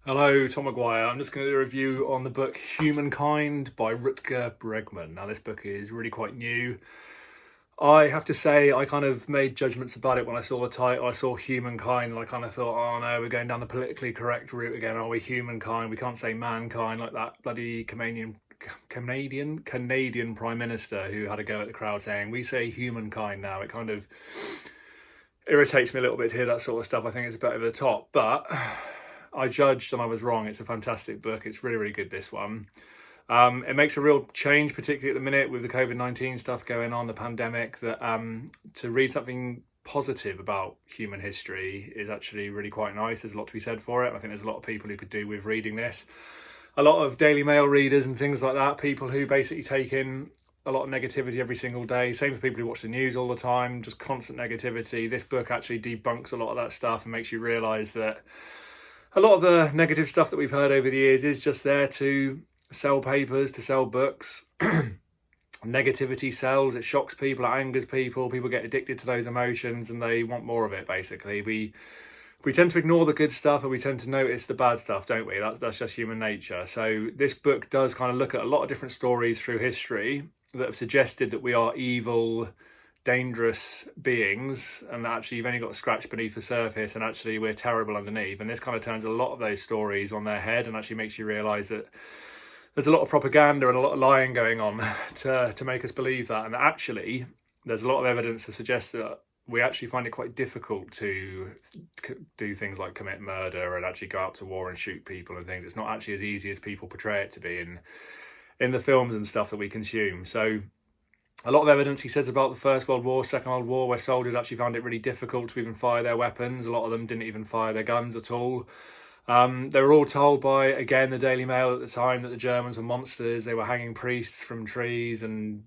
Hello, Tom Maguire. I'm just going to do a review on the book Humankind by Rutger Bregman. Now, this book is really quite new. I have to say, I kind of made judgments about it when I saw the title. I saw Humankind, and I kind of thought, oh no, we're going down the politically correct route again. Are we humankind? We can't say mankind like that bloody Canadian Prime Minister who had a go at the crowd saying, we say humankind now. It kind of irritates me a little bit to hear that sort of stuff. I think it's a bit over the top, but I judged and I was wrong. It's a fantastic book. It's really, really good, this one. It makes a real change, particularly at the minute with the COVID-19 stuff going on, the pandemic, that to read something positive about human history is actually really quite nice. There's a lot to be said for it. I think there's a lot of people who could do with reading this. A lot of Daily Mail readers and things like that, people who basically take in a lot of negativity every single day. Same for people who watch the news all the time, just constant negativity. This book actually debunks a lot of that stuff and makes you realise that a lot of the negative stuff that we've heard over the years is just there to sell papers, to sell books. Negativity sells, it shocks people, it angers people get addicted to those emotions and they want more of it, basically. We tend to ignore the good stuff and we tend to notice the bad stuff, don't we? That's just human nature. So this book does kind of look at a lot of different stories through history that have suggested that we are evil, dangerous beings, and that actually you've only got to scratch beneath the surface and actually we're terrible underneath. And this kind of turns a lot of those stories on their head and actually makes you realise that there's a lot of propaganda and a lot of lying going on to make us believe that. And actually there's a lot of evidence to suggest that we actually find it quite difficult to do things like commit murder and actually go out to war and shoot people and things. It's not actually as easy as people portray it to be in the films and stuff that we consume. So a lot of evidence, he says, about the First World War, Second World War, where soldiers actually found it really difficult to even fire their weapons. A lot of them didn't even fire their guns at all. They were all told by, again, the Daily Mail at the time that the Germans were monsters. They were hanging priests from trees and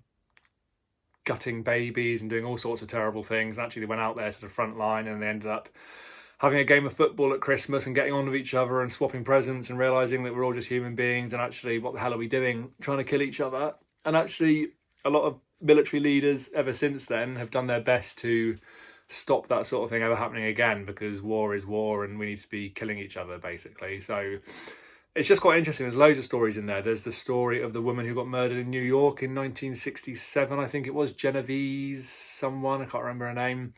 gutting babies and doing all sorts of terrible things. And actually they went out there to the front line and they ended up having a game of football at Christmas and getting on with each other and swapping presents and realising that we're all just human beings and actually what the hell are we doing trying to kill each other. And actually a lot of military leaders ever since then have done their best to stop that sort of thing ever happening again, because war is war and we need to be killing each other, basically. So it's just quite interesting. There's loads of stories in there. There's the story of the woman who got murdered in New York in 1967, I think it was, Genovese someone, I can't remember her name.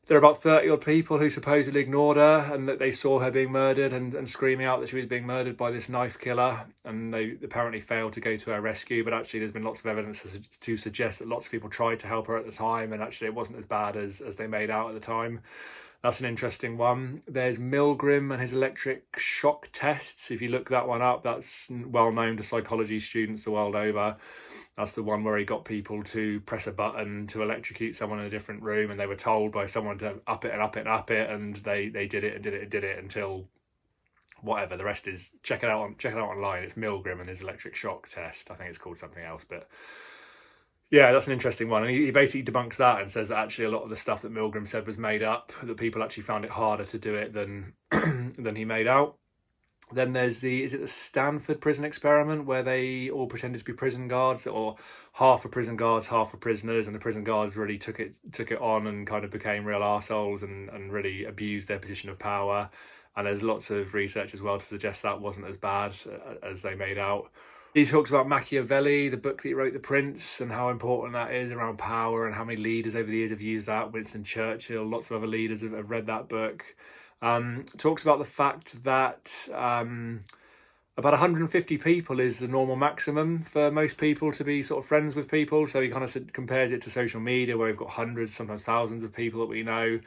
There are about 30 odd people who supposedly ignored her and that they saw her being murdered and screaming out that she was being murdered by this knife killer, and they apparently failed to go to her rescue. But actually there's been lots of evidence to suggest that lots of people tried to help her at the time and actually it wasn't as bad as they made out at the time. That's an interesting one. There's Milgram and his electric shock tests. If you look that one up, that's well known to psychology students the world over. That's the one where he got people to press a button to electrocute someone in a different room, and they were told by someone to up it and up it and up it, and they did it and did it and did it until whatever. The rest is check it out online. It's Milgram and his electric shock test. I think it's called something else, but yeah, that's an interesting one. And he basically debunks that and says that actually a lot of the stuff that Milgram said was made up, that people actually found it harder to do it than than he made out. Then there's is it the Stanford prison experiment where they all pretended to be prison guards, or half were prison guards, half were prisoners, and the prison guards really took it on and kind of became real arseholes and really abused their position of power. And there's lots of research as well to suggest that wasn't as bad as they made out. He talks about Machiavelli, the book that he wrote, The Prince, and how important that is around power and how many leaders over the years have used that. Winston Churchill, lots of other leaders have read that book. Talks about the fact that about 150 people is the normal maximum for most people to be sort of friends with people. So he kind of compares it to social media where we've got hundreds, sometimes thousands of people that we know.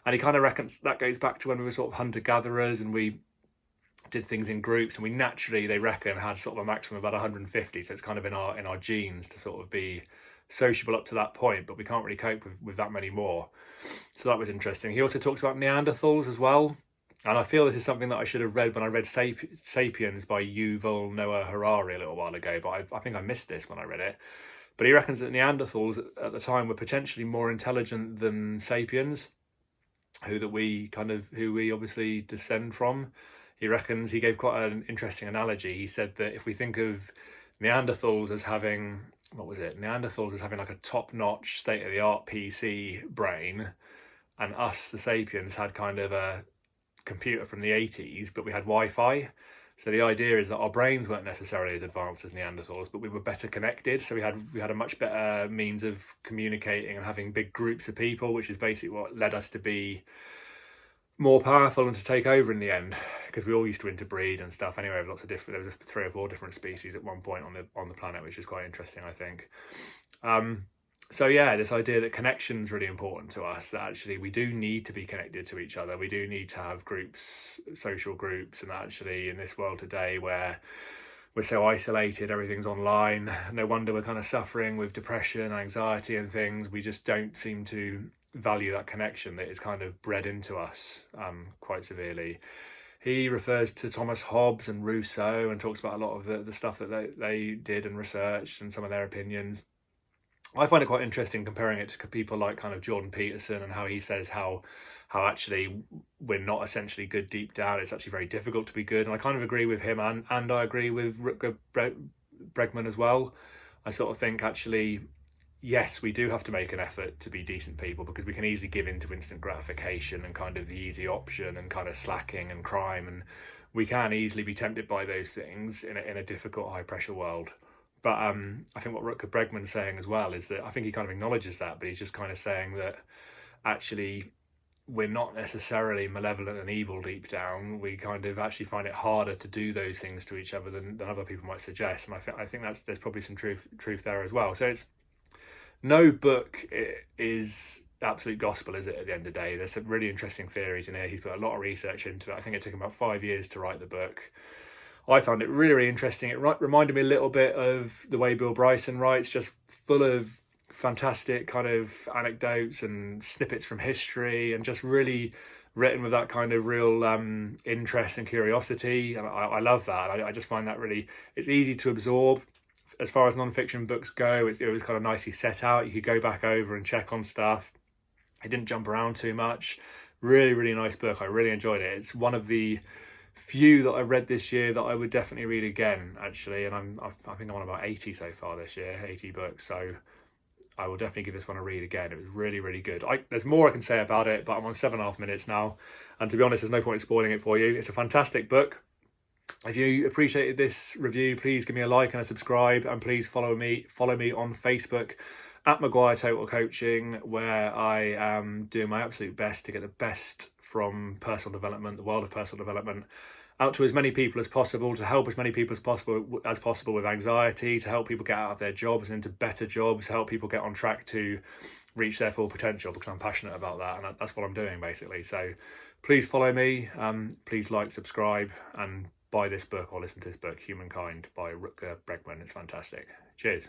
And he kind of reckons that goes back to when we were sort of hunter-gatherers and we did things in groups, and we naturally, they reckon, had sort of a maximum of about 150. So it's kind of in our genes to sort of be sociable up to that point, but we can't really cope with that many more. So that was interesting. He also talks about Neanderthals as well, and I feel this is something that I should have read when I read Sapiens by Yuval Noah Harari a little while ago, but I think I missed this when I read it. But he reckons that Neanderthals at the time were potentially more intelligent than Sapiens, who we obviously descend from. He reckons, he gave quite an interesting analogy. He said that if we think of Neanderthals as having, Neanderthals as having like a top-notch, state-of-the-art PC brain, and us, the Sapiens, had kind of a computer from the 80s, but we had Wi-Fi. So the idea is that our brains weren't necessarily as advanced as Neanderthals, but we were better connected. So we had a much better means of communicating and having big groups of people, which is basically what led us to be more powerful and to take over in the end, because we all used to interbreed and stuff. Anyway, lots of different. There was 3 or 4 different species at one point on the planet, which is quite interesting, I think. So yeah, this idea that connection's really important to us, that actually we do need to be connected to each other. We do need to have groups, social groups, and actually in this world today where we're so isolated, everything's online, no wonder we're kind of suffering with depression, anxiety and things. We just don't seem to value that connection that is kind of bred into us quite severely. He refers to Thomas Hobbes and Rousseau and talks about a lot of the stuff that they did and researched and some of their opinions. I find it quite interesting comparing it to people like kind of Jordan Peterson and how he says how actually we're not essentially good deep down. It's actually very difficult to be good. And I kind of agree with him, and I agree with Rutger Bregman as well. I sort of think actually, yes, we do have to make an effort to be decent people, because we can easily give in to instant gratification and kind of the easy option and kind of slacking and crime. And we can easily be tempted by those things in a difficult, high pressure world. But I think what Rutger Bregman's saying as well is that I think he kind of acknowledges that, but he's just kind of saying that actually we're not necessarily malevolent and evil deep down. We kind of actually find it harder to do those things to each other than other people might suggest. And I think there's probably some truth there as well. So it's no book is absolute gospel, is it, at the end of the day? There's some really interesting theories in here. He's put a lot of research into it. I think it took him about 5 years to write the book. I found it really, really interesting. It reminded me a little bit of the way Bill Bryson writes, just full of fantastic kind of anecdotes and snippets from history, and just really written with that kind of real interest and curiosity. And I love that. I just find that really, it's easy to absorb. As far as non-fiction books go, it was kind of nicely set out. You could go back over and check on stuff. It didn't jump around too much. Really, really nice book. I really enjoyed it. It's one of the few that I read this year that I would definitely read again, actually. And I think I'm on about 80 so far this year, 80 books. So I will definitely give this one a read again. It was really, really good. There's more I can say about it, but I'm on 7.5 minutes now. And to be honest, there's no point in spoiling it for you. It's a fantastic book. If you appreciated this review, please give me a like and a subscribe, and please follow me on Facebook at Maguire Total Coaching, where I am doing my absolute best to get the best from personal development, the world of personal development, out to as many people as possible, to help as many people as possible with anxiety, to help people get out of their jobs and into better jobs, help people get on track to reach their full potential, because I'm passionate about that, and that's what I'm doing basically. So please follow me, please like, subscribe, and buy this book or listen to this book, Humankind by Rutger Bregman. It's fantastic. Cheers.